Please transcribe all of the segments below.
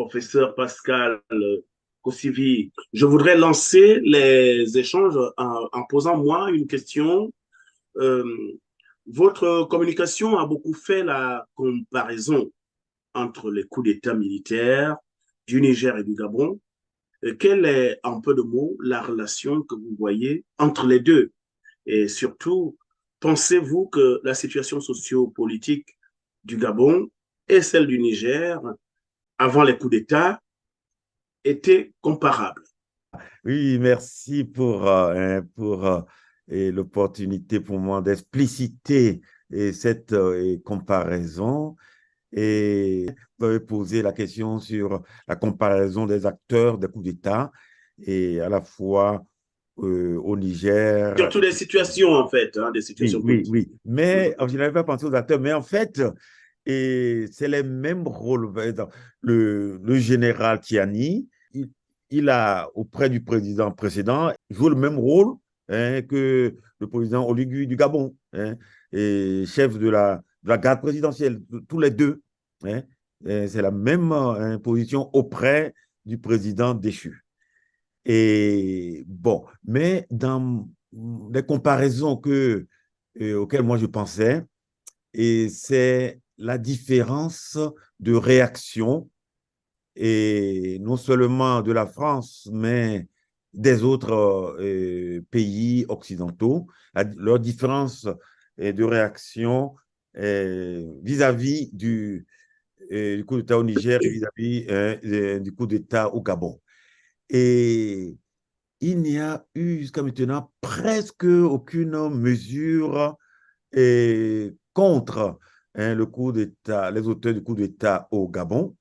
professeur Pascal Kosivi. Je voudrais lancer les échanges en posant moi une question. Euh, Votre communication a beaucoup fait la comparaison entre les coups d'État militaires du Niger et du Gabon. Quelle est, en peu de mots, la relation que vous voyez entre les deux? Et surtout, pensez-vous que la situation sociopolitique du Gabon et celle du Niger avant les coups d'État étaient comparables? Oui, merci pour et l'opportunité pour moi d'expliciter cette comparaison. Et vous avez posé la question sur la comparaison des acteurs des coups d'État et à la fois au Niger. Surtout des situations, en fait, hein, des Oui, situations oui, politiques. oui. Mais je n'avais pas pensé aux acteurs, mais en fait, et c'est les mêmes rôles. Par exemple, le général Tiani, il a, auprès du président précédent, joué le même rôle que le président Oligui du Gabon, et chef de la garde présidentielle, tous les deux. hein. Et c'est la même position auprès du président déchu. Et bon, mais dans les comparaisons auxquelles moi je pensais, et c'est la différence de réaction, et non seulement de la France, mais des autres pays occidentaux, leur différence de réaction vis-à-vis du coup d'État au Niger et vis-à-vis du coup d'État au Gabon. Et il n'y a eu jusqu'à maintenant presque aucune mesure contre le coup d'État, les auteurs du coup d'État au Gabon,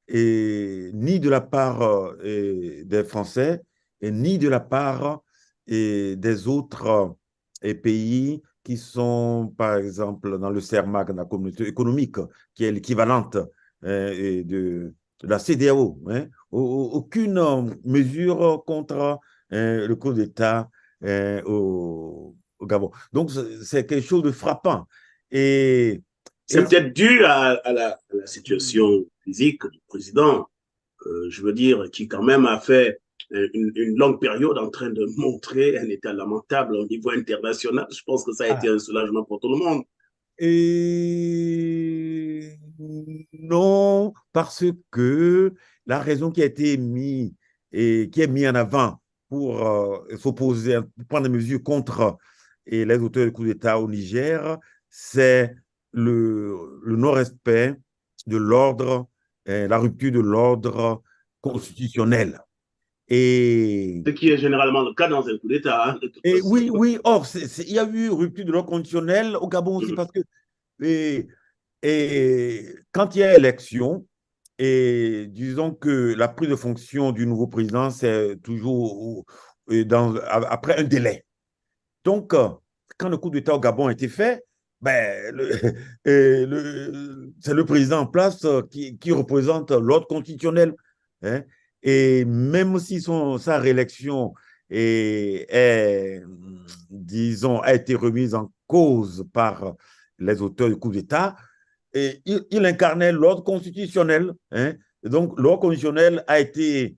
et ni de la part des Français, et ni de la part des autres pays qui sont, par exemple, dans le CERMAC, dans la communauté économique, qui est l'équivalente de la CEDEAO. Aucune mesure contre le coup d'État au Gabon. Donc, c'est quelque chose de frappant. Et, C'est et peut-être dû à la situation physique du président, je veux dire, qui quand même a fait une longue période en train de montrer un état lamentable au niveau international. Je pense que ça a été un soulagement pour tout le monde. Et non, parce que la raison qui a été mise et qui est mise en avant pour s'opposer, pour prendre des mesures contre les auteurs du coup d'État au Niger, c'est le non-respect de l'ordre, la rupture de l'ordre constitutionnel. Et Ce qui est généralement le cas dans un coup d'État, hein, de toute et façon. oui, oui, or, il y a eu rupture de l'ordre constitutionnel au Gabon aussi parce que et, quand il y a élection, et disons que la prise de fonction du nouveau président, c'est toujours après un délai. Donc, quand le coup d'État au Gabon a été fait, ben, c'est le président en place qui représente l'ordre constitutionnel. hein. Et même si sa réélection disons, a été remise en cause par les auteurs du coup d'État, il incarnait l'ordre constitutionnel. Et donc, l'ordre constitutionnel a été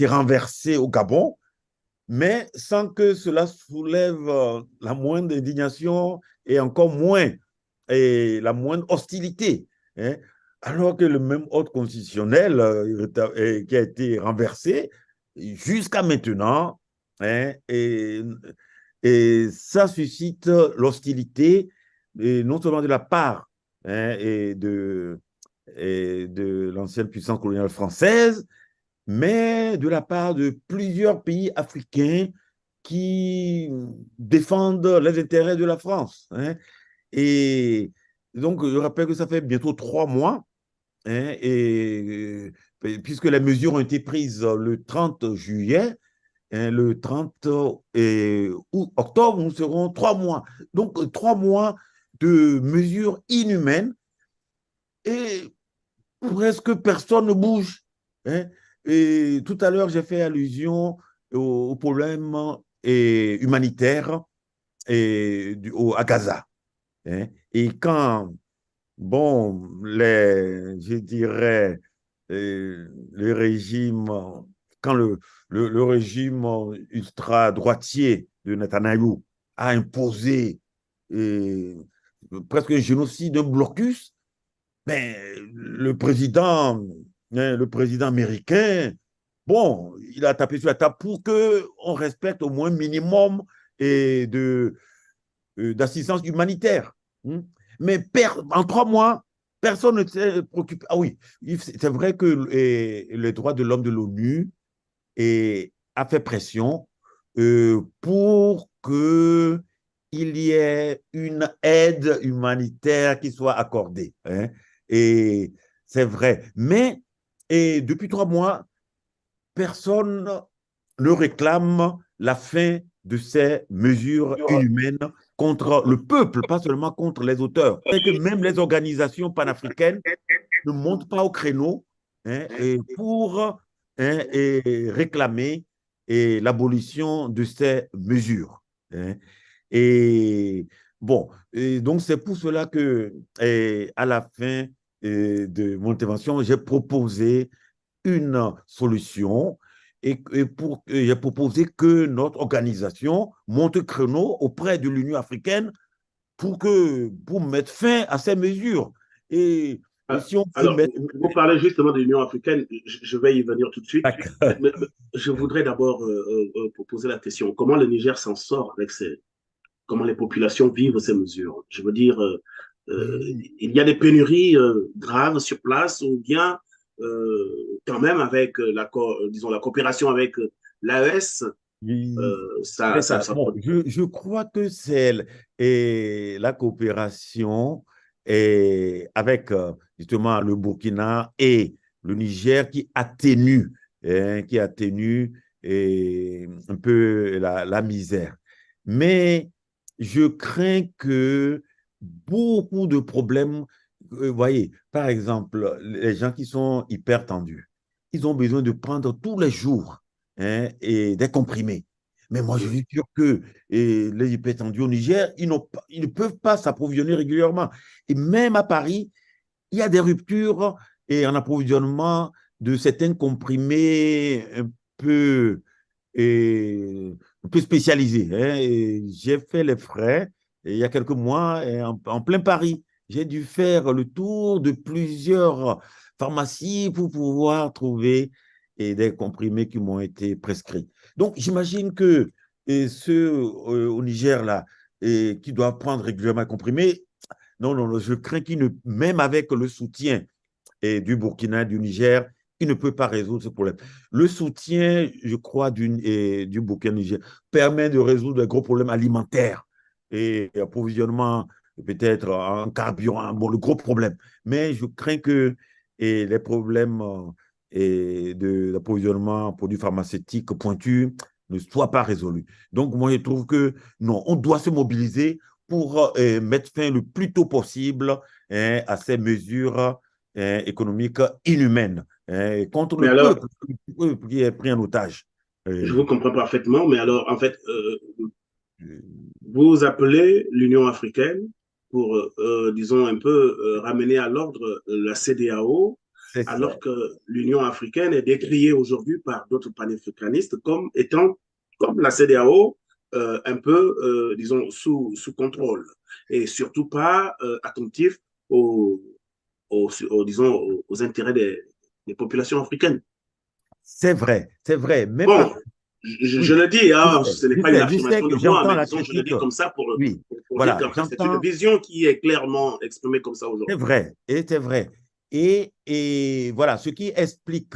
renversé au Gabon, mais sans que cela soulève la moindre indignation et encore moins la moindre hostilité. hein. Alors que le même ordre constitutionnel qui a été renversé jusqu'à maintenant, et ça suscite l'hostilité, non seulement de la part et de l'ancienne puissance coloniale française, mais de la part de plusieurs pays africains qui défendent les intérêts de la France. Et donc, je rappelle que ça fait bientôt 3 mois, puisque les mesures ont été prises le 30 juillet, le 30 octobre, nous serons 3 mois. Donc, 3 mois de mesures inhumaines et presque personne ne bouge. hein. Et tout à l'heure, j'ai fait allusion au problème humanitaire à Gaza. Et quand Bon, je dirais, le régime, quand le régime ultra-droitier de Netanyahou a imposé euh, presque un génocide, un blocus, ben, le président américain, bon, il a tapé sur la table pour qu'on respecte au moins un minimum d'assistance humanitaire. Hmm. Mais en 3 mois, personne ne s'est préoccupé. Ah oui, c'est vrai que les droits de l'homme de l'ONU a fait pression pour qu'il y ait une aide humanitaire qui soit accordée. Hein. Et c'est vrai. Mais depuis 3 mois, personne ne réclame la fin de ces mesures inhumaines contre le peuple, pas seulement contre les auteurs. C'est que même les organisations panafricaines ne montent pas au créneau, hein, pour, réclamer l'abolition de ces mesures. Hein. Et bon, donc c'est pour cela que, à la fin de mon intervention, j'ai proposé une solution j'ai proposé que notre organisation monte créneau auprès de l'Union africaine pour mettre fin à ces mesures. Et si on veut Alors, mettre... vous parlez justement de l'Union africaine, je vais y venir tout de suite. Mais je voudrais d'abord poser la question, comment le Niger s'en sort avec comment les populations vivent ces mesures? Je veux dire, il y a des pénuries graves sur place ou bien quand même avec disons, la coopération avec l'AES, Oui, c'est ça. ça Bon, produit. je crois que c'est la coopération avec justement le Burkina et le Niger qui atténue un peu la misère. Mais je crains que beaucoup de problèmes, vous voyez, par exemple, les gens qui sont hyper tendus, ils ont besoin de prendre tous les jours, hein, et des comprimés. Mais moi, je suis sûr que les hypertendus au Niger, ils ne peuvent pas s'approvisionner régulièrement. Et même à Paris, il y a des ruptures en approvisionnement de certains comprimés peu, un peu spécialisés. Hein. J'ai fait les frais il y a quelques mois en plein Paris. J'ai dû faire le tour de plusieurs pharmacies pour pouvoir trouver des comprimés qui m'ont été prescrits. Donc, j'imagine que ceux au Niger, là, qui doivent prendre régulièrement un comprimé, non, non, non, je crains qu'il ne, même avec le soutien du Burkina, du Niger, il ne peut pas résoudre ce problème. Le soutien, je crois, du Burkina Niger permet de résoudre les gros problèmes alimentaires et approvisionnement peut-être en carburant, bon, le gros problème. Mais je crains que les problèmes de l'approvisionnement en produits pharmaceutiques pointus ne soient pas résolus. Donc, moi, je trouve que non, on doit se mobiliser pour mettre fin le plus tôt possible, hein, à ces mesures économiques inhumaines, hein, contre Mais alors, le peuple qui est pris en otage. je Euh, vous comprends parfaitement, mais alors, en fait, euh, vous appelez l'Union africaine pour, disons, un peu ramener à l'ordre la CDAO, c'est ça. alors que l'Union africaine est décriée aujourd'hui par d'autres panafricanistes comme étant, comme la CDAO, un peu, disons, sous contrôle et surtout pas attentif aux, disons, aux intérêts des populations africaines. C'est vrai, mais Bon, par... je Oui, le dis, hein, ce n'est pas une je sais affirmation que de moi, j'entends mais la disons, je le critique. dis comme ça Oui, pour dire voilà, qu'en fait, c'est une j'entends, vision qui est clairement exprimée comme ça c'est aujourd'hui. vrai, et c'est vrai. Et voilà, ce qui explique,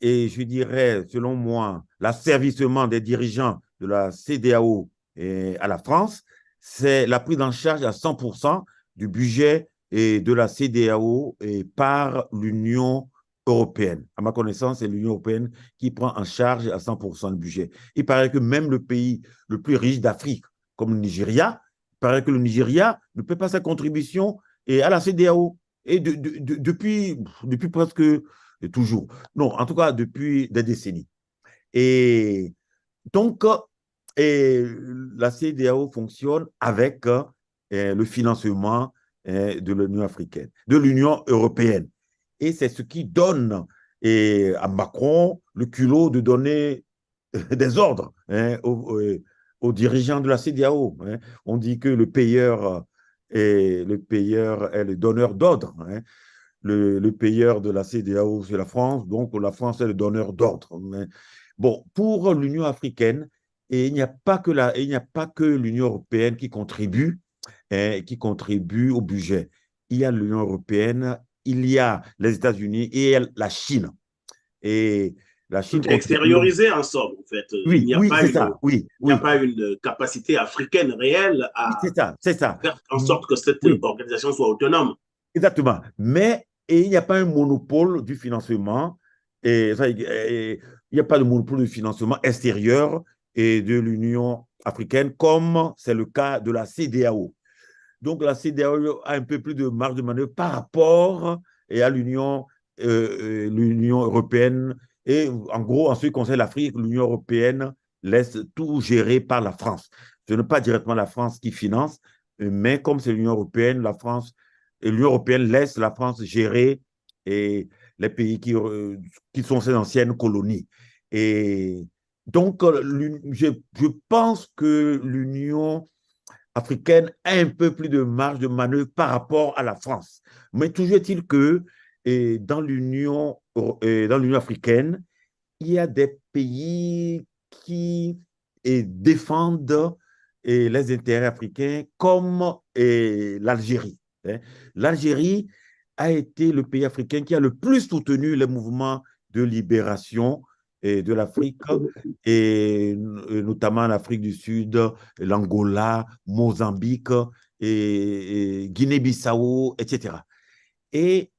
je dirais, selon moi, l'asservissement des dirigeants de la CDAO à la France, c'est la prise en charge à 100% du budget de la CDAO par l'Union européenne. À ma connaissance, c'est l'Union européenne qui prend en charge à 100% le budget. Il paraît que même le pays le plus riche d'Afrique, comme le Nigeria, il paraît que le Nigeria ne paie pas sa contribution à la CDAO. Et depuis presque toujours. Non, en tout cas, depuis des décennies. Et donc, la CDAO fonctionne avec le financement de l'Union africaine, de l'Union européenne. Et c'est ce qui donne à Macron le culot de donner des ordres aux dirigeants de la CEDEAO. On dit que le payeur est le donneur d'ordre. Le payeur de la CEDEAO, c'est la France, donc la France est le donneur d'ordre. Bon, pour l'Union africaine, et il n'y a pas que l'Union européenne qui contribue au budget. Il y a l'Union européenne, il y a les États-Unis et la Chine. Et la Chine Tout est contribue. extériorisé en somme, en fait. Il Oui, n'y a oui, pas c'est ça. Oui, il n'y a oui. pas une capacité africaine réelle Oui, à c'est ça, c'est ça. faire en sorte que cette Oui, organisation soit autonome. exactement. Mais il n'y a pas un monopole du financement. Il n'y a pas de monopole du financement extérieur et de l'Union africaine, comme c'est le cas de la CEDEAO. Donc, la CEDEAO a un peu plus de marge de manœuvre par rapport à l'Union européenne. Et en gros, en ce qui concerne l'Afrique, l'Union européenne laisse tout gérer par la France. Ce n'est pas directement la France qui finance, mais comme c'est l'Union européenne, l'Union européenne laisse la France gérer et les pays qui sont ses anciennes colonies. Et donc, je pense que l'Union africaine a un peu plus de marge de manœuvre par rapport à la France. Mais toujours est-il que dans l'Union africaine, il y a des pays qui défendent les intérêts africains comme l'Algérie. L'Algérie a été le pays africain qui a le plus soutenu les mouvements de libération de l'Afrique, et notamment l'Afrique du Sud, l'Angola, Mozambique, Guinée-Bissau, etc. Et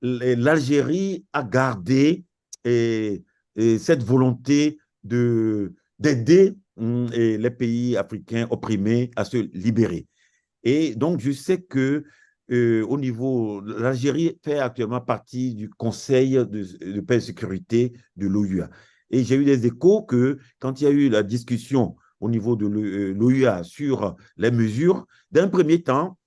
l'Algérie a gardé cette volonté d'aider les pays africains opprimés à se libérer. Et donc, je sais que au niveau, l'Algérie fait actuellement partie du Conseil de paix et sécurité de l'OUA. Et j'ai eu des échos que quand il y a eu la discussion au niveau de l'OUA sur les mesures, d'un premier temps,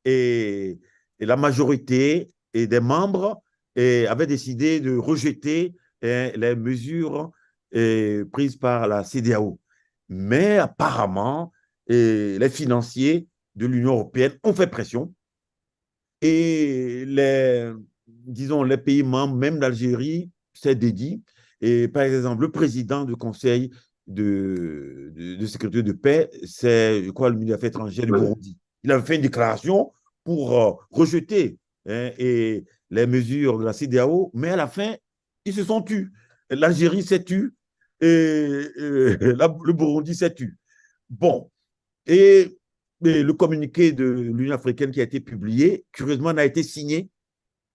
et la majorité des membres avaient décidé de rejeter les mesures prises par la CEDEAO. Mais apparemment, les financiers de l'Union européenne ont fait pression et disons, les pays membres, même l'Algérie, s'est dédié. Et par exemple, le président du Conseil de sécurité de paix, c'est, je crois, le ministre des Affaires étrangères du Burundi. Il a fait une déclaration pour rejeter les mesures de la CEDEAO, mais à la fin, ils se sont tus. L'Algérie s'est tue le Burundi s'est tu. Bon, et le communiqué de l'Union africaine qui a été publié, curieusement, n'a été signé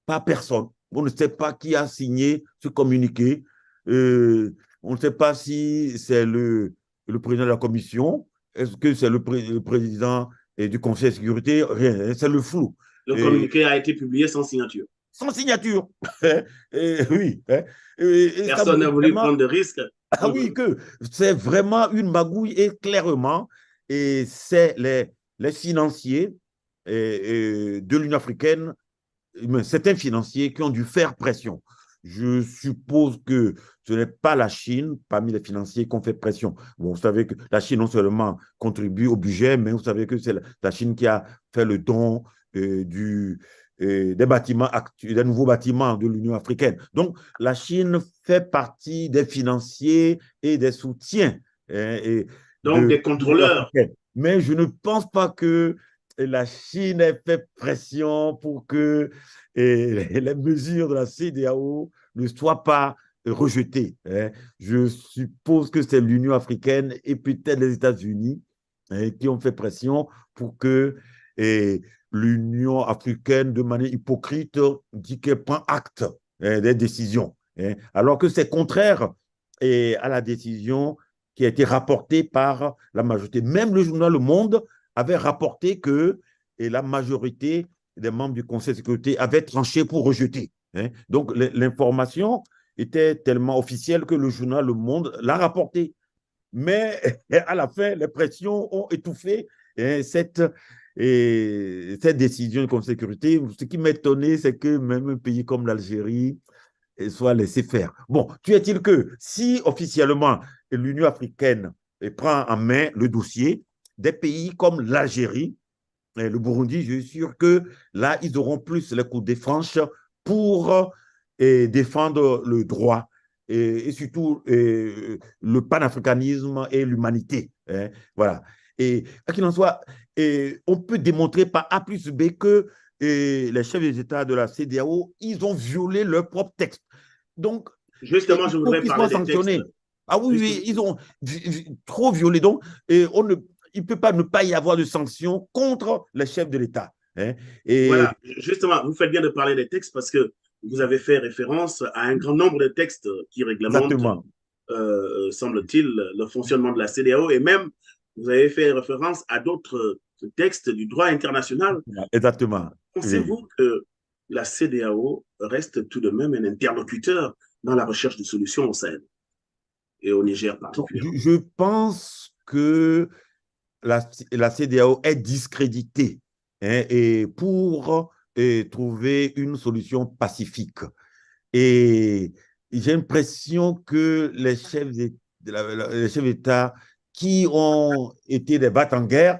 par personne. On ne sait pas qui a signé ce communiqué. On ne sait pas si c'est le président de la commission, est-ce que c'est le président du Conseil de sécurité, rien, c'est le flou. Le communiqué a été publié sans signature. Sans signature. Oui. Ça Personne n'a montre voulu vraiment, prendre de risques. ah oui, que c'est vraiment une magouille et clairement, et c'est les financiers de l'Union africaine, certains financiers qui ont dû faire pression. Je suppose que ce n'est pas la Chine, parmi les financiers, qui ont fait pression. Bon, vous savez que la Chine non seulement contribue au budget, mais vous savez que c'est la Chine qui a fait le don des bâtiments, des nouveaux bâtiments de l'Union africaine. Donc, la Chine fait partie des financiers et des soutiens Donc, des de l'Union contrôleurs. africaine. Mais je ne pense pas que la Chine ait fait pression pour que les mesures de la CEDEAO ne soient pas rejetées. Je suppose que c'est l'Union africaine et peut-être les États-Unis qui ont fait pression pour que l'Union africaine, de manière hypocrite, dit qu'elle prend acte des décisions, alors que c'est contraire à la décision qui a été rapportée par la majorité. Même le journal Le Monde avait rapporté que la majorité des membres du Conseil de sécurité avaient tranché pour rejeter. Donc, l'information était tellement officielle que le journal Le Monde l'a rapporté. Mais à la fin, les pressions ont étouffé cette et cette décision du Conseil de sécurité. Ce qui m'étonnait, c'est que même un pays comme l'Algérie soit laissé faire. Bon, tu est-il que si officiellement l'Union africaine prend en main le dossier, des pays comme l'Algérie et le Burundi, je suis sûr que là, ils auront plus les coups des franches pour défendre le droit et surtout le panafricanisme et l'humanité. Hein, voilà. Et quoi qu'il en soit, on peut démontrer par A plus B que les chefs des États de la CEDEAO, ils ont violé leur propre texte. Donc, Justement, il je faut voudrais qu'ils parler soient des textes. sanctionnés. Ah oui, Juste, oui, ils ont trop violé. Donc, il ne peut pas ne pas y avoir de sanctions contre les chefs de l'État. Hein. Et voilà, justement, vous faites bien de parler des textes parce que vous avez fait référence à un grand nombre de textes qui réglementent, exactement, semble-t-il, le fonctionnement de la CEDEAO et même vous avez fait référence à d'autres textes du droit international. exactement. Oui. Pensez-vous que la CEDEAO reste tout de même un interlocuteur dans la recherche de solutions au Sahel et au Niger Donc, particulièrement? je pense que la CEDEAO est discréditée, hein, et pour trouver une solution pacifique. Et j'ai l'impression que les chefs d'État qui ont été des bats en guerre,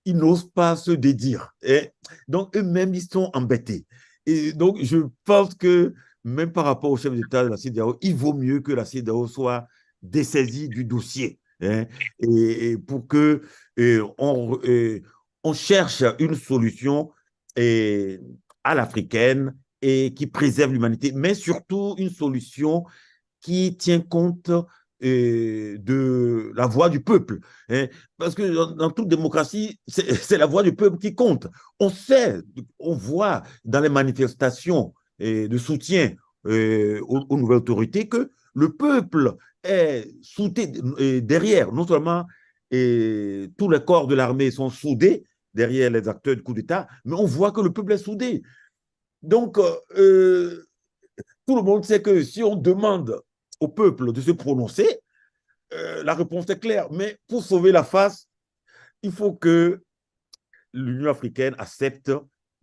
ils n'osent pas se dédire. Et donc, eux-mêmes, ils sont embêtés. Et donc, je pense que même par rapport au chef d'État de la CEDEAO, il vaut mieux que la CEDEAO soit dessaisie du dossier, hein, et pour que on cherche une solution à l'africaine et qui préserve l'humanité, mais surtout une solution qui tient compte de la voix du peuple. Hein. Parce que dans toute démocratie, c'est la voix du peuple qui compte. On sait, on voit dans les manifestations de soutien aux nouvelles autorités que le peuple est soudé derrière. Non seulement tous les corps de l'armée sont soudés derrière les acteurs du coup d'État, mais on voit que le peuple est soudé. Donc, tout le monde sait que si on demande au peuple de se prononcer, la réponse est claire. Mais pour sauver la face, il faut que l'Union africaine accepte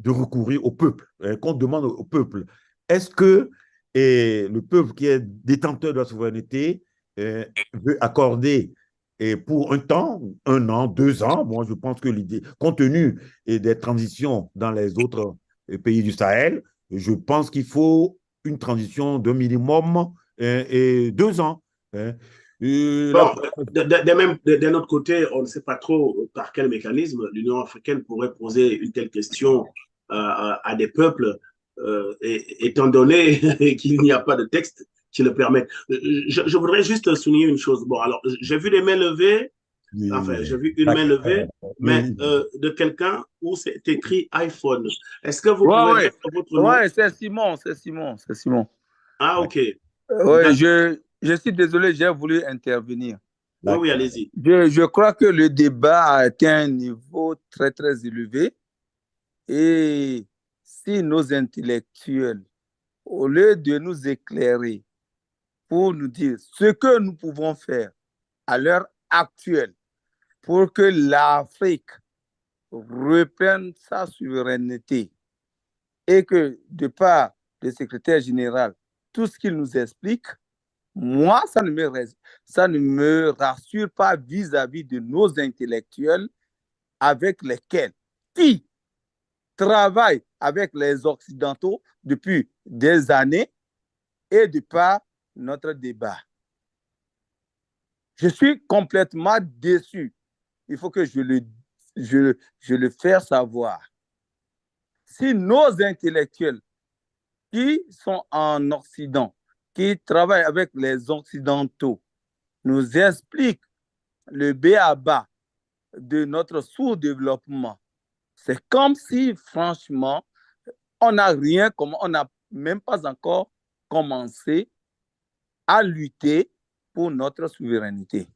de recourir au peuple, qu'on demande au peuple. Est-ce que le peuple qui est détenteur de la souveraineté veut accorder pour un temps, un an, 2 ans, moi je pense que l'idée, compte tenu des transitions dans les autres pays du Sahel, je pense qu'il faut une transition de minimum et 2 ans. Hein. Bon, d'un autre côté, on ne sait pas trop par quel mécanisme l'Union africaine pourrait poser une telle question à des peuples, étant donné qu'il n'y a pas de texte qui le permette. Je voudrais juste souligner une chose. Bon, alors, j'ai vu des mains levées, enfin, j'ai vu une main levée, mais Oui. de quelqu'un où c'est écrit iPhone. Est-ce que vous Ouais, pouvez ouais. mettre votre nom? Ouais, c'est Simon, c'est Simon, c'est Simon. Ah, OK. Ouais, D'accord. je suis désolé, j'ai voulu intervenir. Oui, oui, D'accord. allez-y. Je crois que le débat a atteint un niveau très, très élevé. Et si nos intellectuels, au lieu de nous éclairer pour nous dire ce que nous pouvons faire à l'heure actuelle pour que l'Afrique reprenne sa souveraineté et que, de par le secrétaire général, tout ce qu'il nous explique, moi, ça ne me rassure pas vis-à-vis de nos intellectuels avec lesquels, qui travaillent avec les Occidentaux depuis des années et de par notre débat. Je suis complètement déçu. Il faut que je le fasse savoir. Si nos intellectuels qui sont en Occident, qui travaillent avec les Occidentaux, nous expliquent le b.a.-ba de notre sous-développement, c'est comme si, franchement, on n'a rien, on n'a même pas encore commencé à lutter pour notre souveraineté.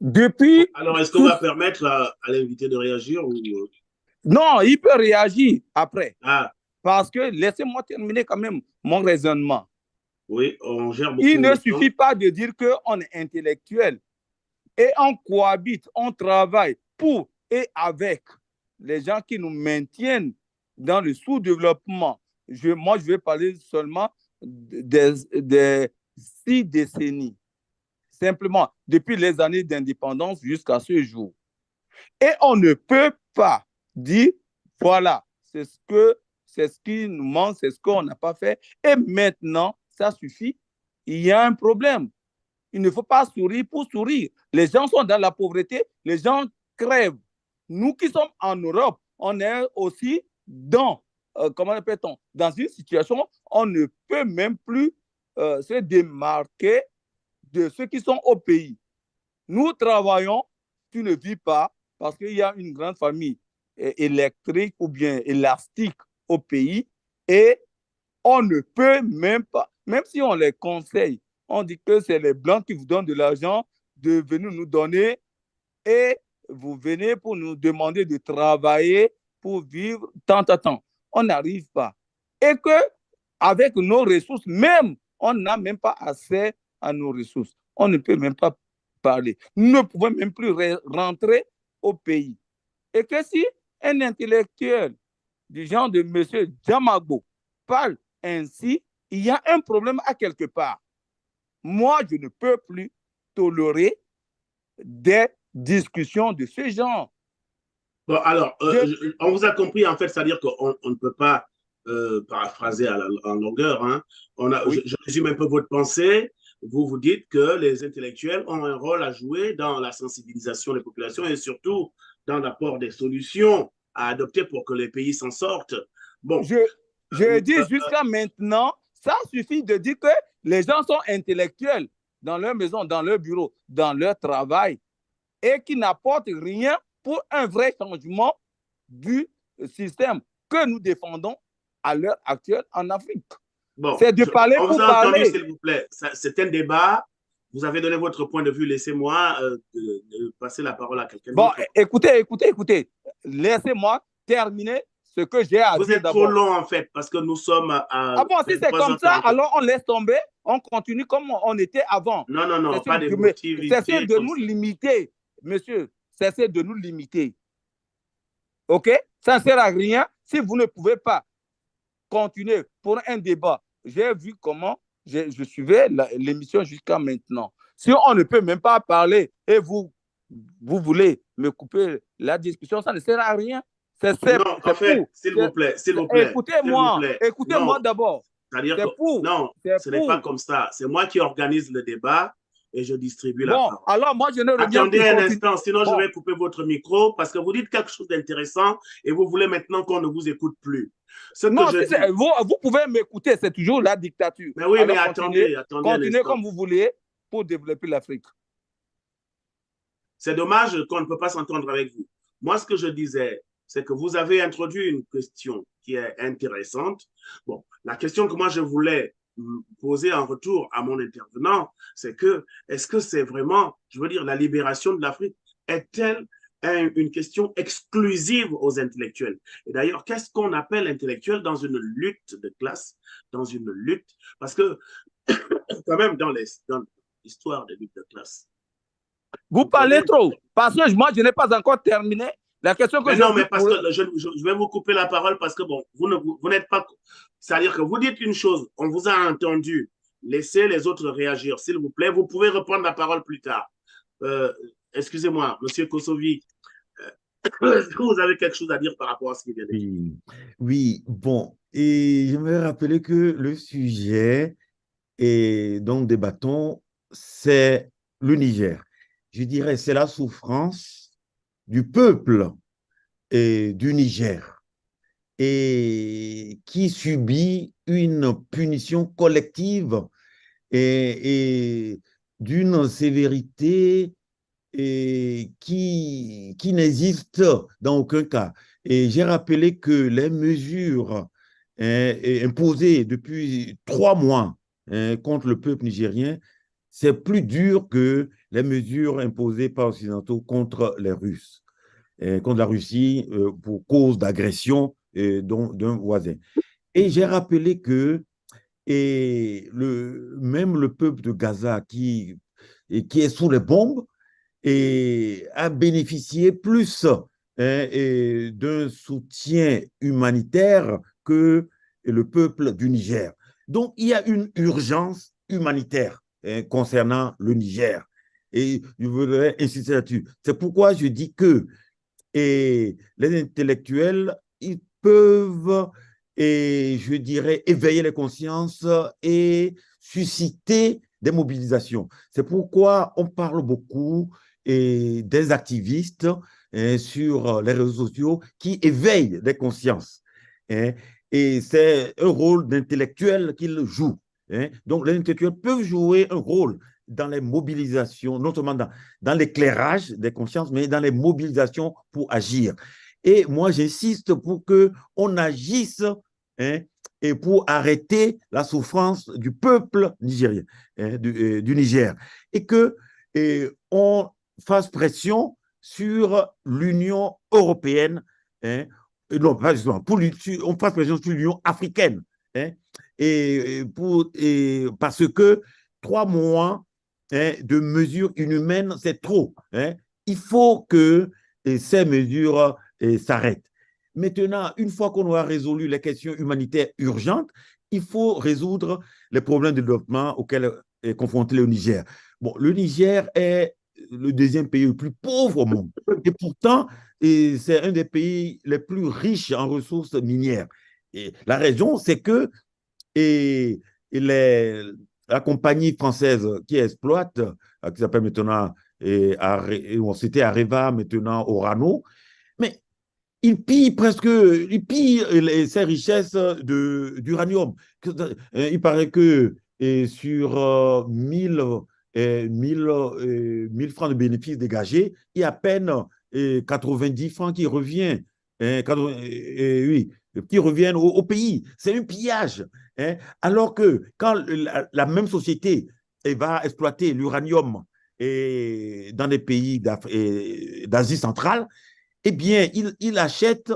Depuis Alors, est-ce qu'on tout... va permettre à l'invité de réagir ou... Non, il peut réagir après. Ah, Parce que laissez-moi terminer quand même mon raisonnement. oui, on gère Il beaucoup ne le temps. suffit pas de dire qu'on est intellectuel. et on cohabite, on travaille pour et avec les gens qui nous maintiennent dans le sous-développement. Moi, je vais parler seulement des 6 décennies, simplement depuis les années d'indépendance jusqu'à ce jour. Et on ne peut pas dire, voilà, c'est ce qui nous manque, c'est ce qu'on n'a pas fait, et maintenant, ça suffit. Il y a un problème. Il ne faut pas sourire pour sourire. Les gens sont dans la pauvreté, les gens crèvent. Nous qui sommes en Europe, on est aussi comment appelle-t-on, dans une situation, on ne peut même plus se démarquer de ceux qui sont au pays. Nous travaillons, tu ne vis pas parce qu'il y a une grande famille électrique ou bien élastique au pays et on ne peut même pas, même si on les conseille, on dit que c'est les Blancs qui vous donnent de l'argent, de venir nous donner et vous venez pour nous demander de travailler pour vivre tant à tant. On n'arrive pas. Et que avec nos ressources, même, on n'a même pas accès à nos ressources. On ne peut même pas parler. Nous ne pouvons même plus rentrer au pays. Et que si un intellectuel du genre de M. Diamago parle ainsi, il y a un problème à quelque part. Moi, je ne peux plus tolérer des discussions de ce genre. Bon, alors, on vous a compris, en fait, c'est-à-dire qu'on ne peut pas paraphraser en longueur. Hein. Oui. Je résume un peu votre pensée. Vous dites que les intellectuels ont un rôle à jouer dans la sensibilisation des populations et surtout dans l'apport des solutions à adopter pour que les pays s'en sortent. Bon. Je dis jusqu'à maintenant, ça suffit de dire que les gens sont intellectuels dans leur maison, dans leur bureau, dans leur travail et qui n'apportent rien pour un vrai changement du système que nous défendons à l'heure actuelle en Afrique. Bon, c'est de parler on pour vous a parler. entendu, s'il vous plaît. C'est un débat. Vous avez donné votre point de vue. Laissez-moi de passer la parole à quelqu'un d'autre. Bon, écoutez. Laissez-moi terminer ce que j'ai à dire. Vous êtes trop long, en fait, parce que nous sommes à. Ah bon, si c'est comme ça, alors on laisse tomber, on continue comme on était avant. Non, pas d'émotivité. Cessez de nous limiter, monsieur. Cessez de nous limiter. OK? Ça ne sert à rien si vous ne pouvez pas continuer pour un débat. J'ai vu comment je suivais l'émission jusqu'à maintenant. Si on ne peut même pas parler et vous voulez me couper la discussion, ça ne sert à rien. Non, en fait, s'il vous plaît. Écoutez-moi d'abord. C'est-à-dire que non, ce n'est pas comme ça. C'est moi qui organise le débat et je distribue la parole. Alors moi, je ne reviens Attendez un instant, sinon je vais couper votre micro parce que vous dites quelque chose d'intéressant et vous voulez maintenant qu'on ne vous écoute plus. Vous pouvez m'écouter, c'est toujours la dictature. Mais oui, alors, mais attendez continuez comme vous voulez pour développer l'Afrique. C'est dommage qu'on ne peut pas s'entendre avec vous. Moi, ce que je disais, c'est que vous avez introduit une question qui est intéressante. Bon, la question que moi je voulais poser en retour à mon intervenant, c'est que est-ce que c'est vraiment, je veux dire, la libération de l'Afrique est-elle une question exclusive aux intellectuels? Et d'ailleurs, qu'est-ce qu'on appelle intellectuel dans une lutte de classe, dans une lutte? Parce que quand même dans l'histoire des luttes de classe. Vous parlez trop, parce que moi je n'ai pas encore terminé. La question que mais parce que je vais vous couper la parole parce que bon, vous n'êtes pas. C'est-à-dire que vous dites une chose, on vous a entendu. Laissez les autres réagir, s'il vous plaît. Vous pouvez reprendre la parole plus tard. Excusez-moi, Monsieur Kosovi, est-ce que vous avez quelque chose à dire par rapport à ce qu'il vient de dire? Oui, bon. Et je me rappeler que le sujet dont nous débattons, c'est le Niger. Je dirais c'est la souffrance du peuple du Niger et qui subit une punition collective et d'une sévérité qui n'existe dans aucun cas. Et j'ai rappelé que les mesures imposées depuis 3 mois contre le peuple nigérien, c'est plus dur que les mesures imposées par les Occidentaux contre les Russes, contre la Russie pour cause d'agression d'un voisin. Et j'ai rappelé que même le peuple de Gaza qui est sous les bombes, et a bénéficié plus d'un soutien humanitaire que le peuple du Niger. Donc, il y a une urgence humanitaire concernant le Niger. Et je voudrais insister là-dessus. C'est pourquoi je dis que les intellectuels, ils peuvent, et je dirais, éveiller les consciences et susciter des mobilisations. C'est pourquoi on parle beaucoup des activistes sur les réseaux sociaux qui éveillent des consciences. Hein, et c'est un rôle d'intellectuel qu'ils jouent. Hein. Donc, les intellectuels peuvent jouer un rôle dans les mobilisations, non seulement dans l'éclairage des consciences, mais dans les mobilisations pour agir. Et moi, j'insiste pour qu'on agisse hein, et pour arrêter la souffrance du peuple nigérien, hein, du Niger, et qu'on fasse pression sur l'Union européenne, hein, non, pas justement, on fasse pression sur l'Union africaine, hein, parce que 3 mois hein, de mesures inhumaines, c'est trop. Hein. Il faut que ces mesures s'arrêtent. Maintenant, une fois qu'on aura résolu les questions humanitaires urgentes, il faut résoudre les problèmes de développement auxquels est confronté le Niger. Bon, le Niger est le deuxième pays le plus pauvre au monde. Et pourtant, c'est un des pays les plus riches en ressources minières. Et la raison, c'est que et, la compagnie française qui exploite, qui s'appelle maintenant, c'était Areva, maintenant Orano, mais il pille ses richesses d'uranium. Il paraît que sur 1000 francs de bénéfices dégagés, il y a à peine 90 francs qui revient, oui, qui reviennent au pays. C'est un pillage. Hein, alors que quand la même société va exploiter l'uranium dans des pays d'Asie centrale, eh bien, il achète,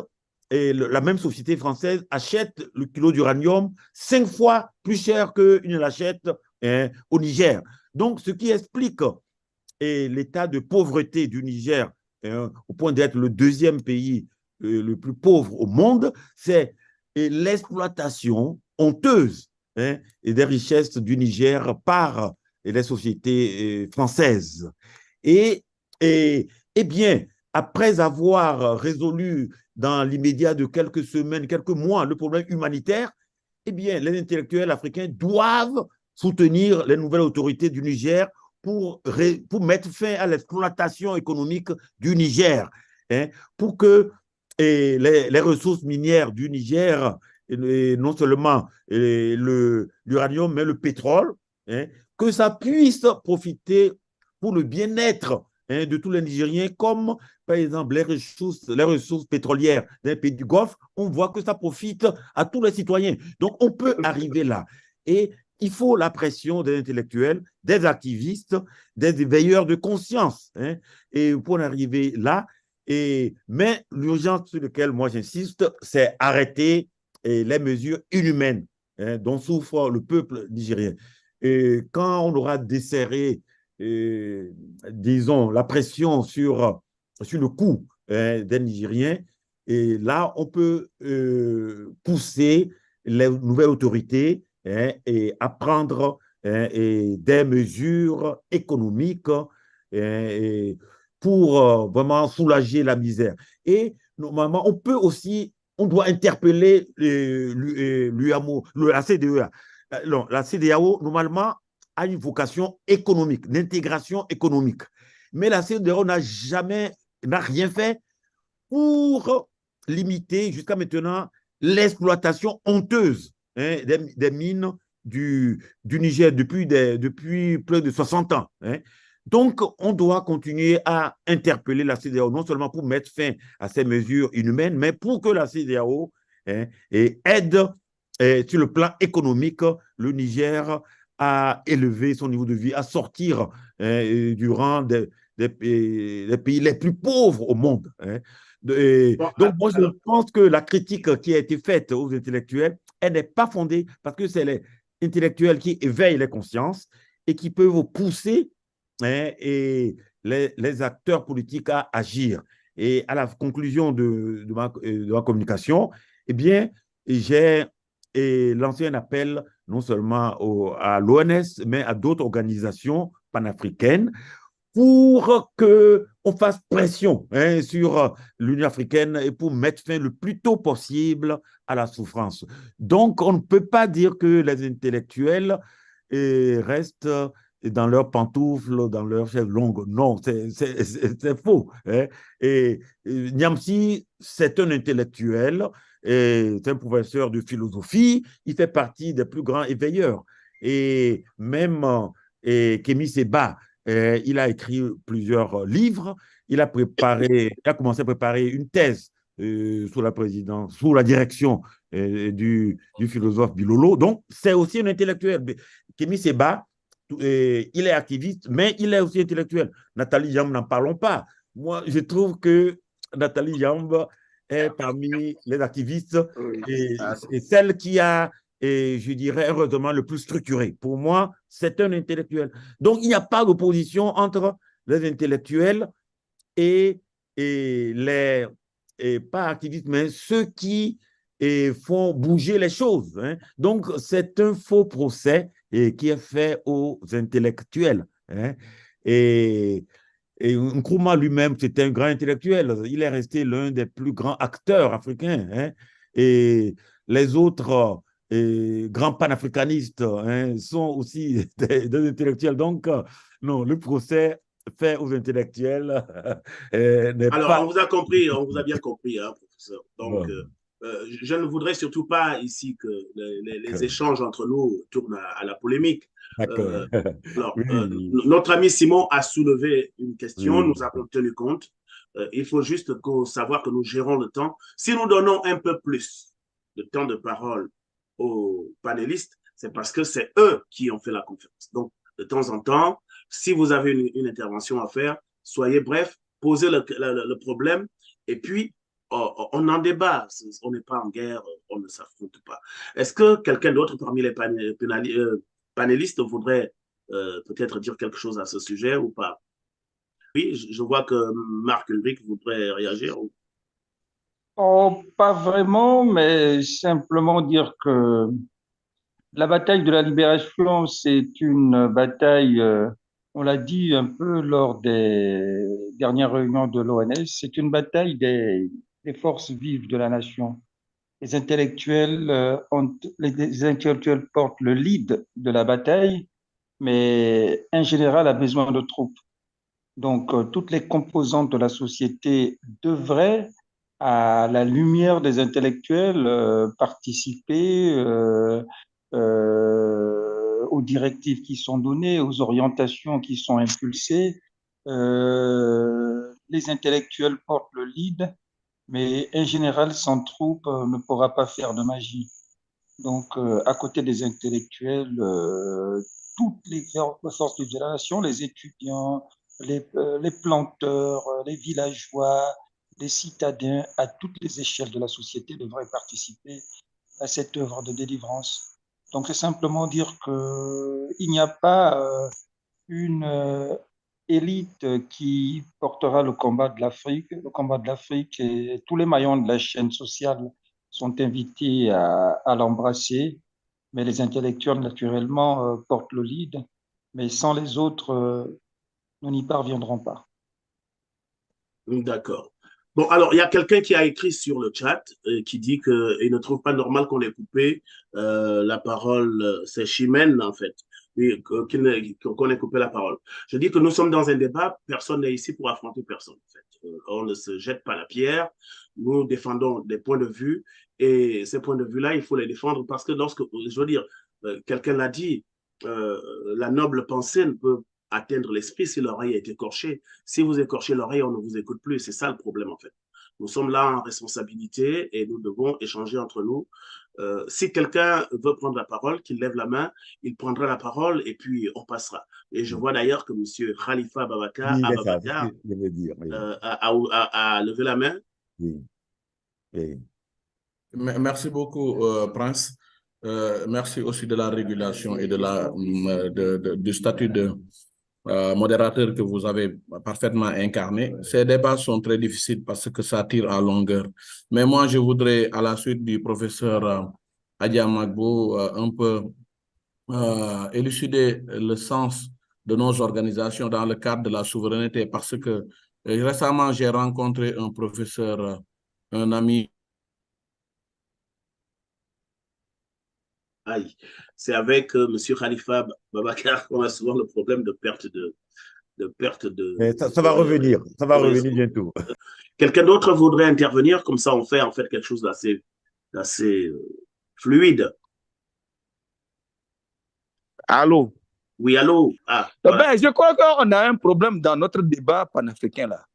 et la même société française achète le kilo d'uranium 5 fois plus cher qu'il ne l'achète au Niger. Donc, ce qui explique l'état de pauvreté du Niger, au point d'être le deuxième pays le plus pauvre au monde, c'est l'exploitation honteuse hein, des richesses du Niger par les sociétés françaises. Et, eh bien, après avoir résolu dans l'immédiat de quelques semaines, quelques mois, le problème humanitaire, eh bien, les intellectuels africains doivent soutenir les nouvelles autorités du Niger pour mettre fin à l'exploitation économique du Niger, hein, pour que les ressources minières du Niger, non seulement l'uranium, mais le pétrole, hein, que ça puisse profiter pour le bien-être hein, de tous les Nigériens, comme par exemple les ressources pétrolières des pays du Golfe, on voit que ça profite à tous les citoyens. Donc, on peut arriver là. Et il faut la pression des intellectuels, des activistes, des veilleurs de conscience. Hein, et pour en arriver là, mais l'urgence sur laquelle moi j'insiste, c'est arrêter les mesures inhumaines hein, dont souffre le peuple nigérien. Et quand on aura desserré disons, la pression sur le coût des Nigériens. Et là, on peut pousser les nouvelles autorités hein, à prendre des mesures économiques pour vraiment soulager la misère. Et normalement, on doit interpeller l'UAMO, la CDEA. Non, la CEDEAO, normalement, a une vocation économique, d'intégration économique. Mais la CEDEAO n'a rien fait pour limiter jusqu'à maintenant l'exploitation honteuse hein, des mines du Niger depuis plus de 60 ans. Hein. Donc, on doit continuer à interpeller la CEDEAO, non seulement pour mettre fin à ces mesures inhumaines, mais pour que la CEDEAO hein, aide sur le plan économique le Niger à élever son niveau de vie, à sortir du rang des pays les plus pauvres au monde. Hein. Donc, moi, je pense que la critique qui a été faite aux intellectuels, elle n'est pas fondée parce que c'est les intellectuels qui éveillent les consciences et qui peuvent pousser hein, les acteurs politiques à agir. Et à la conclusion de ma communication, eh bien, j'ai lancé un appel non seulement à l'ONS, mais à d'autres organisations panafricaines pour qu'on fasse pression sur l'Union africaine et pour mettre fin le plus tôt possible à la souffrance. Donc, on ne peut pas dire que les intellectuels restent dans leurs pantoufles, dans leurs chaises longues. Non, c'est faux. Et Niamsi, c'est un intellectuel, c'est un professeur de philosophie, il fait partie des plus grands éveilleurs. Et même Kémy Séba, il a écrit plusieurs livres. Il a commencé à préparer une thèse sous la direction du philosophe Bilolo. Donc, c'est aussi un intellectuel. Kémy Séba, il est activiste, mais il est aussi intellectuel. Nathalie Jambe, n'en parlons pas. Moi, je trouve que Nathalie Jambe est parmi les activistes et celle qui a, je dirais, heureusement, le plus structuré. Pour moi, c'est un intellectuel. Donc, il n'y a pas d'opposition entre les intellectuels et les, pas activistes, mais ceux qui font bouger les choses. Donc, c'est un faux procès qui est fait aux intellectuels. Et Nkrumah lui-même, c'était un grand intellectuel. Il est resté l'un des plus grands acteurs africains. Et les autres grands panafricanistes sont aussi des intellectuels. Donc, non, le procès fait aux intellectuels n'est Alors, pas... on vous a compris, on vous a bien compris, hein, professeur. Donc, Bon, je ne voudrais surtout pas ici que les échanges entre nous tournent à la polémique. d'accord. Euh, alors, Oui, notre ami Simon a soulevé une question, oui, nous avons tenu compte. Il faut juste savoir que nous gérons le temps. Si nous donnons un peu plus de temps de parole aux panélistes, c'est parce que c'est eux qui ont fait la conférence. Donc, de temps en temps, si vous avez une intervention à faire, soyez bref, posez le problème et puis on en débat. On n'est pas en guerre, on ne s'affronte pas. Est-ce que quelqu'un d'autre parmi les panélistes voudrait peut-être dire quelque chose à ce sujet ou pas? Oui, je vois que Marc Ulrich voudrait réagir. Oh, pas vraiment, mais simplement dire que la bataille de la libération, c'est une bataille, on l'a dit un peu lors des dernières réunions de l'ONS, c'est une bataille des forces vives de la nation. Les intellectuels, les intellectuels portent le lead de la bataille, mais un général a besoin de troupes. Donc, toutes les composantes de la société devraient, à la lumière des intellectuels, participer aux directives qui sont données, aux orientations qui sont impulsées. Les intellectuels portent le lead, mais un général sans troupe ne pourra pas faire de magie. Donc, à côté des intellectuels, toutes les forces de la nation, les étudiants, les planteurs, les villageois, les citadins, à toutes les échelles de la société devraient participer à cette œuvre de délivrance. Donc, c'est simplement dire qu'il n'y a pas une élite qui portera le combat de l'Afrique. Le combat de l'Afrique et tous les maillons de la chaîne sociale sont invités à l'embrasser, mais les intellectuels, naturellement, portent le lead. Mais sans les autres, nous n'y parviendrons pas. D'accord. Bon, alors, il y a quelqu'un qui a écrit sur le chat qui dit qu'il ne trouve pas normal qu'on ait coupé la parole. C'est Chimène, en fait, qu'on ait coupé la parole. Je dis que nous sommes dans un débat, personne n'est ici pour affronter personne, en fait. On ne se jette pas la pierre, nous défendons des points de vue, et ces points de vue-là, il faut les défendre parce que lorsque, je veux dire, quelqu'un l'a dit, la noble pensée ne peut atteindre l'esprit si l'oreille est écorchée. Si vous écorchez l'oreille, on ne vous écoute plus. C'est ça le problème, en fait. Nous sommes là en responsabilité et nous devons échanger entre nous. Si quelqu'un veut prendre la parole, qu'il lève la main, il prendra la parole et puis on passera. Et je vois d'ailleurs que M. Khalifa oui, c'est ça, c'est ce Ababakar que je veux dire. Oui, a levé la main. oui, oui. Merci beaucoup, Prince. Merci aussi de la régulation et du statut modérateur que vous avez parfaitement incarné. Ces débats sont très difficiles parce que ça tire à longueur. Mais moi, je voudrais, à la suite du professeur Adia Magbo, un peu élucider le sens de nos organisations dans le cadre de la souveraineté parce que récemment, j'ai rencontré un professeur, un ami. Aïe, c'est avec M. Khalifa Babacar qu'on a souvent le problème de perte Mais ça va revenir, ça va revenir bientôt. Quelqu'un d'autre voudrait intervenir, comme ça on fait en fait quelque chose d'assez fluide. Allô? Oui, allô? Ah, voilà. Je crois qu'on a un problème dans notre débat panafricain là.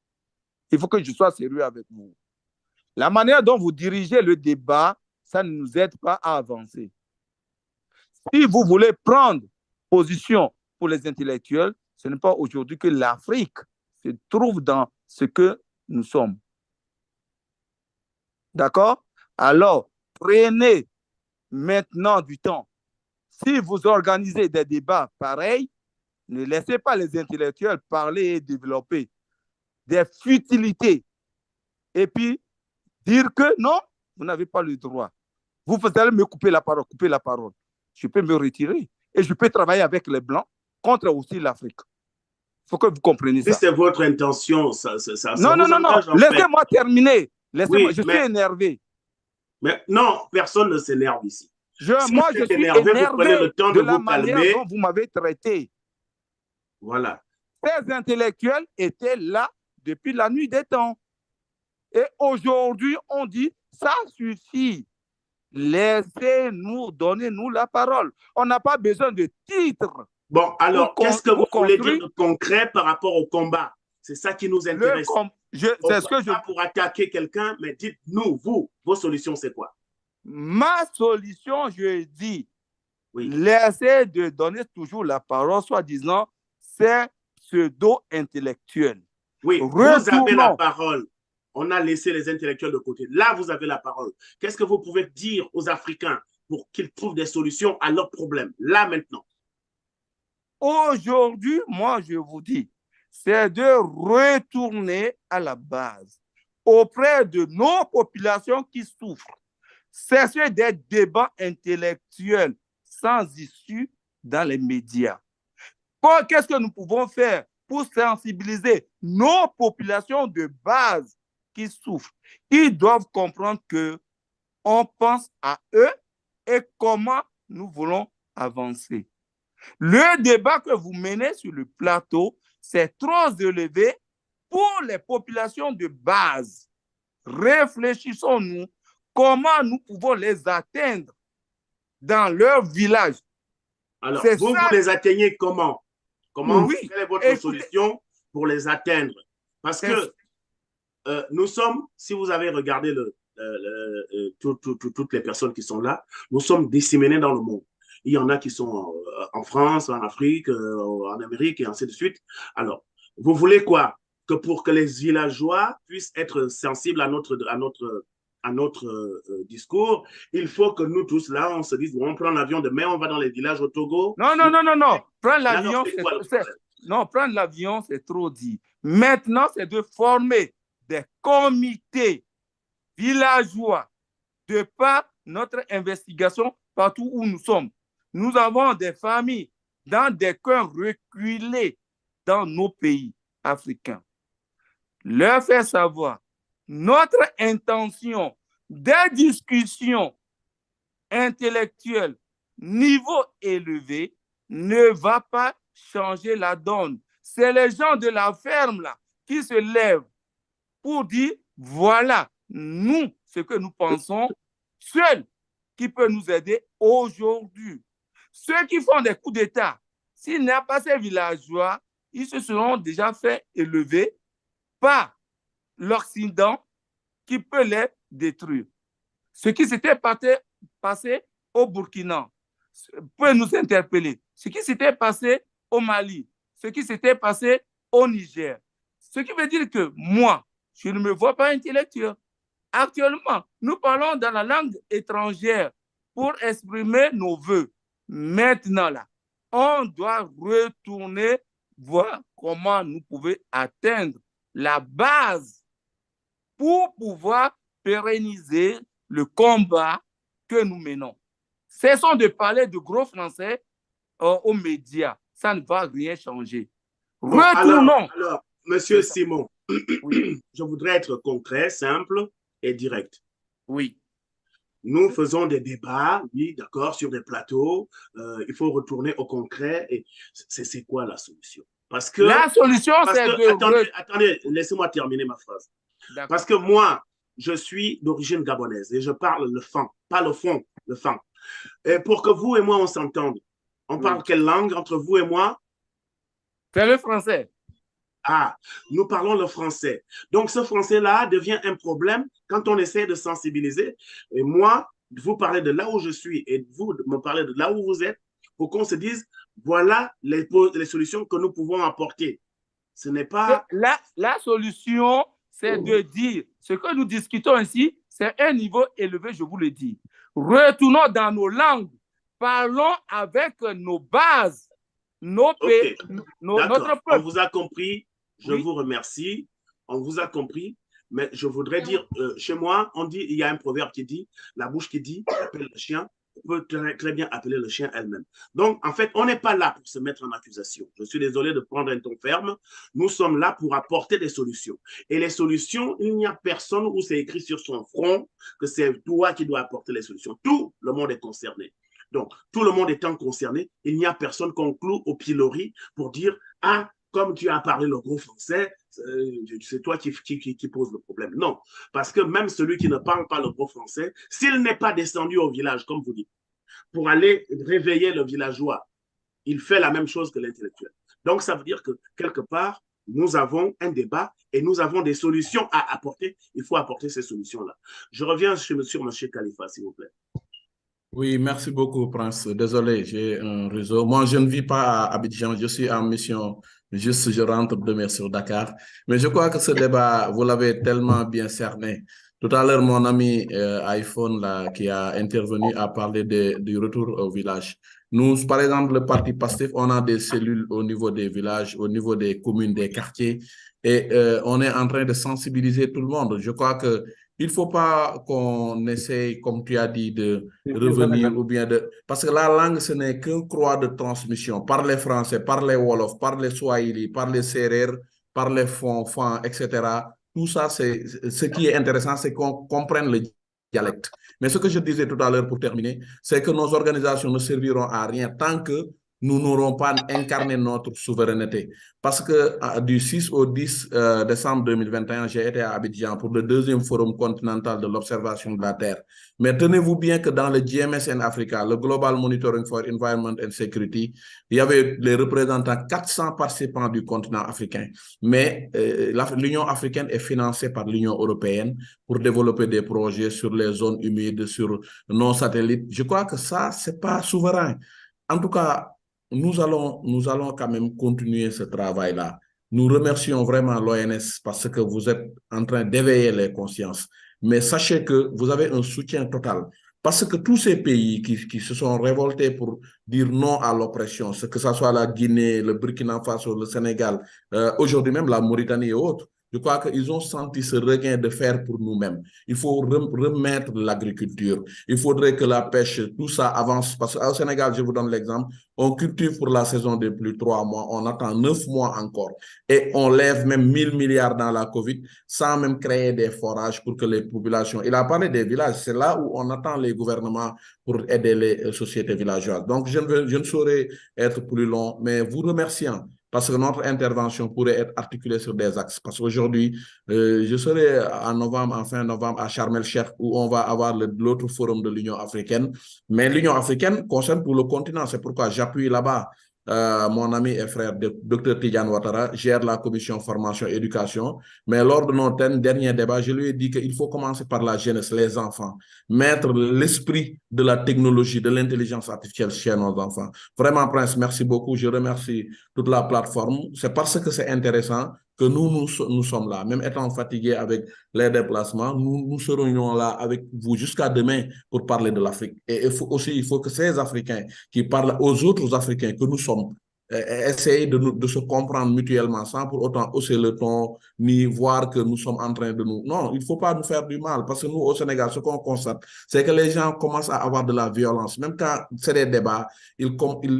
Il faut que je sois sérieux avec vous. La manière dont vous dirigez le débat, ça ne nous aide pas à avancer. Si vous voulez prendre position pour les intellectuels, ce n'est pas aujourd'hui que l'Afrique se trouve dans ce que nous sommes. D'accord? Alors, prenez maintenant du temps. Si vous organisez des débats pareils, ne laissez pas les intellectuels parler et développer des futilités. Et puis, dire que non, vous n'avez pas le droit. Vous allez me couper la parole. Je peux me retirer et je peux travailler avec les Blancs contre aussi l'Afrique. Il faut que vous compreniez ça. Si c'est votre intention, ça non, laissez-moi terminer. Laissez-moi, oui, je suis énervé. Mais non, personne ne s'énerve ici. Moi, je suis énervé vous prenez le temps de la manière dont vous m'avez traité. Voilà. Ces intellectuels étaient là depuis la nuit des temps. Et aujourd'hui, on dit, ça suffit. Laissez-nous, donnez-nous la parole. On n'a pas besoin de titres. Bon, alors, qu'est-ce que vous voulez dire de concret par rapport au combat? C'est ça qui nous intéresse. C'est ce que pas pour attaquer quelqu'un, mais dites-nous, vous, vos solutions, c'est quoi? Ma solution, je dis, oui. Laissez de donner toujours la parole, soi-disant, c'est pseudo-intellectuel. Oui, vous avez la parole. On a laissé les intellectuels de côté. Là, vous avez la parole. Qu'est-ce que vous pouvez dire aux Africains pour qu'ils trouvent des solutions à leurs problèmes, là, maintenant? Aujourd'hui, moi, je vous dis, c'est de retourner à la base, auprès de nos populations qui souffrent. Cesser des débats intellectuels sans issue dans les médias. Qu'est-ce que nous pouvons faire pour sensibiliser nos populations de base qui souffrent? Ils doivent comprendre qu'on pense à eux et comment nous voulons avancer. Le débat que vous menez sur le plateau, c'est trop élevé pour les populations de base. Réfléchissons-nous comment nous pouvons les atteindre dans leur village. Alors, vous les atteignez comment? Oui. Quelle est votre solution pour les atteindre? Parce que nous sommes, si vous avez regardé toutes les personnes qui sont là, nous sommes disséminés dans le monde. Il y en a qui sont en France, en Afrique, en Amérique et ainsi de suite. Alors, vous voulez quoi? Que pour que les villageois puissent être sensibles à notre discours, il faut que nous tous là, on se dise, on prend l'avion demain, on va dans les villages au Togo. Non. Prendre l'avion, prendre l'avion, c'est trop dit. Maintenant, c'est de former des comités villageois de par notre investigation partout où nous sommes. Nous avons des familles dans des coins reculés dans nos pays africains. Leur faire savoir notre intention des discussions intellectuelles niveau élevé ne va pas changer la donne. C'est les gens de la ferme là qui se lèvent pour dire voilà, nous, ce que nous pensons, seul qui peut nous aider aujourd'hui. Ceux qui font des coups d'État, s'il n'y a pas ces villageois, ils se seront déjà fait élever par l'Occident qui peut les détruire. Ce qui s'était passé au Burkina peut nous interpeller. Ce qui s'était passé au Mali, ce qui s'était passé au Niger. Ce qui veut dire que moi, je ne me vois pas intellectuel. Actuellement, nous parlons dans la langue étrangère pour exprimer nos vœux. Maintenant, là, on doit retourner voir comment nous pouvons atteindre la base pour pouvoir pérenniser le combat que nous menons. Cessons de parler de gros français aux médias. Ça ne va rien changer. Bon, Retournons. alors, Monsieur Simon, oui. Je voudrais être concret, simple et direct. Oui. Nous faisons des débats, oui, d'accord, sur des plateaux. Il faut retourner au concret. Et c'est quoi la solution? Parce que la solution, c'est de... Attendez, laissez-moi terminer ma phrase. Parce que moi, je suis d'origine gabonaise et je parle le fan, pas le fond, le fan. Et pour que vous et moi, on s'entende, on parle quelle langue entre vous et moi? C'est le français. Ah, nous parlons le français. Donc, ce français-là devient un problème quand on essaie de sensibiliser. Et moi, vous parlez de là où je suis et vous me parlez de là où vous êtes pour qu'on se dise, voilà les solutions que nous pouvons apporter. Ce n'est pas... La solution, c'est de dire, ce que nous discutons ici, c'est un niveau élevé, je vous le dis. Retournons dans nos langues. Parlons avec nos bases, nos pays, notre peuple. On vous a compris. Je vous remercie. On vous a compris. Mais je voudrais dire, chez moi, on dit, il y a un proverbe qui dit, la bouche qui dit, appelle le chien, peut très bien appeler le chien elle-même. Donc, en fait, on n'est pas là pour se mettre en accusation. Je suis désolé de prendre un ton ferme. Nous sommes là pour apporter des solutions. Et les solutions, il n'y a personne où c'est écrit sur son front que c'est toi qui dois apporter les solutions. Tout le monde est concerné. Donc, tout le monde étant concerné, il n'y a personne qu'on cloue au pilori pour dire, ah, comme tu as parlé le gros français, c'est toi qui pose le problème. Non, parce que même celui qui ne parle pas le gros français, s'il n'est pas descendu au village, comme vous dites, pour aller réveiller le villageois, il fait la même chose que l'intellectuel. Donc, ça veut dire que quelque part, nous avons un débat et nous avons des solutions à apporter. Il faut apporter ces solutions-là. Je reviens sur M. Khalifa, s'il vous plaît. Oui, merci beaucoup, Prince. Désolé, j'ai un réseau. Moi, je ne vis pas à Abidjan, je suis en mission, juste je rentre demain sur Dakar. Mais je crois que ce débat, vous l'avez tellement bien cerné. Tout à l'heure, mon ami iPhone, là, qui a intervenu, a parlé du retour au village. Nous, par exemple, le parti PASTEF, on a des cellules au niveau des villages, au niveau des communes, des quartiers, et on est en train de sensibiliser tout le monde. Je crois que il ne faut pas qu'on essaye, comme tu as dit, de revenir ou bien de... Parce que la langue, ce n'est qu'une croix de transmission. Parler français, parler wolof, parler swahili, parler serer, parler fon, etc. Tout ça, c'est ce qui est intéressant, c'est qu'on comprenne le dialecte. Mais ce que je disais tout à l'heure pour terminer, c'est que nos organisations ne serviront à rien tant que nous n'aurons pas incarné notre souveraineté. Parce que du 6 au 10 décembre 2021, j'ai été à Abidjan pour le 2e forum continental de l'observation de la Terre. Mais tenez-vous bien que dans le GMSN Africa, le Global Monitoring for Environment and Security, il y avait les représentants 400 participants du continent africain. Mais l'Union africaine est financée par l'Union européenne pour développer des projets sur les zones humides, sur nos satellites. Je crois que ça, ce n'est pas souverain. En tout cas, nous allons quand même continuer ce travail-là. Nous remercions vraiment l'ONS parce que vous êtes en train d'éveiller les consciences. Mais sachez que vous avez un soutien total. Parce que tous ces pays qui se sont révoltés pour dire non à l'oppression, que ce soit la Guinée, le Burkina Faso, le Sénégal, aujourd'hui même la Mauritanie et autres, je crois qu'ils ont senti ce regain de fer pour nous-mêmes. Il faut remettre l'agriculture. Il faudrait que la pêche, tout ça avance. Parce qu'au Sénégal, je vous donne l'exemple, on cultive pour la saison des pluies 3 mois, on attend 9 mois encore. Et on lève même 1000 milliards dans la Covid sans même créer des forages pour que les populations... Il a parlé des villages, c'est là où on attend les gouvernements pour aider les sociétés villageoises. Donc, je ne saurais être plus long, mais vous remerciant. Parce que notre intervention pourrait être articulée sur des axes. Parce qu'aujourd'hui, je serai en fin novembre à Sharm el-Sheikh où on va avoir l'autre forum de l'Union africaine. Mais l'Union africaine concerne tout le continent. C'est pourquoi j'appuie là-bas. Mon ami et frère, Dr Tidjane Ouattara, gère la commission formation et éducation. Mais lors de notre dernier débat, je lui ai dit qu'il faut commencer par la jeunesse, les enfants. Mettre l'esprit de la technologie, de l'intelligence artificielle chez nos enfants. Vraiment, Prince, merci beaucoup. Je remercie toute la plateforme. C'est parce que c'est intéressant que nous sommes là. Même étant fatigués avec les déplacements, nous serons là avec vous jusqu'à demain pour parler de l'Afrique. Et il faut que ces Africains qui parlent aux autres Africains que nous sommes essayer de se comprendre mutuellement sans pour autant hausser le ton ni voir que nous sommes en train de nous... Non, il ne faut pas nous faire du mal parce que nous, au Sénégal, ce qu'on constate, c'est que les gens commencent à avoir de la violence. Même quand c'est des débats, ils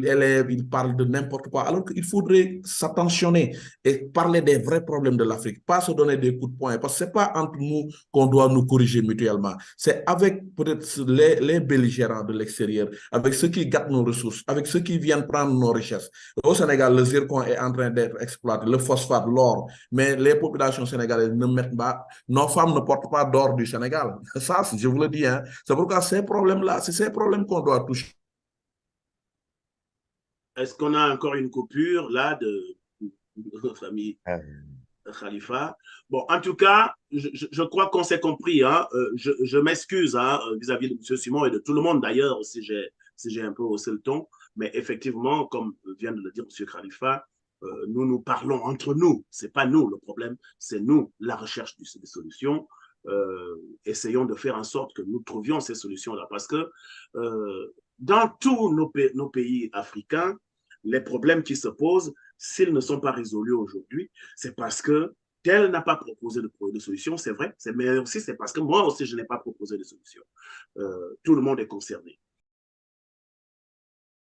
élèvent, ils parlent de n'importe quoi, alors qu'il faudrait s'attentionner et parler des vrais problèmes de l'Afrique, pas se donner des coups de poing, parce que ce n'est pas entre nous qu'on doit nous corriger mutuellement. C'est avec peut-être les belligérants de l'extérieur, avec ceux qui gâtent nos ressources, avec ceux qui viennent prendre nos richesses. Au Sénégal, le zircon est en train d'être exploité, le phosphate, l'or, mais les populations sénégalaises ne mettent pas, nos femmes ne portent pas d'or du Sénégal. Ça, je vous le dis, hein. C'est pourquoi ces problèmes-là, c'est ces problèmes qu'on doit toucher. Est-ce qu'on a encore une coupure là de notre famille Khalifa? Bon, en tout cas, je crois qu'on s'est compris. Hein. Je m'excuse hein, vis-à-vis de M. Simon et de tout le monde d'ailleurs si j'ai un peu haussé le ton. Mais effectivement, comme vient de le dire M. Khalifa, nous parlons entre nous. Ce n'est pas nous le problème, c'est nous la recherche des solutions. Essayons de faire en sorte que nous trouvions ces solutions-là. Parce que dans tous nos pays africains, les problèmes qui se posent, s'ils ne sont pas résolus aujourd'hui, c'est parce que tel n'a pas proposé de solution, c'est vrai, mais aussi c'est parce que moi aussi je n'ai pas proposé de solution. Tout le monde est concerné.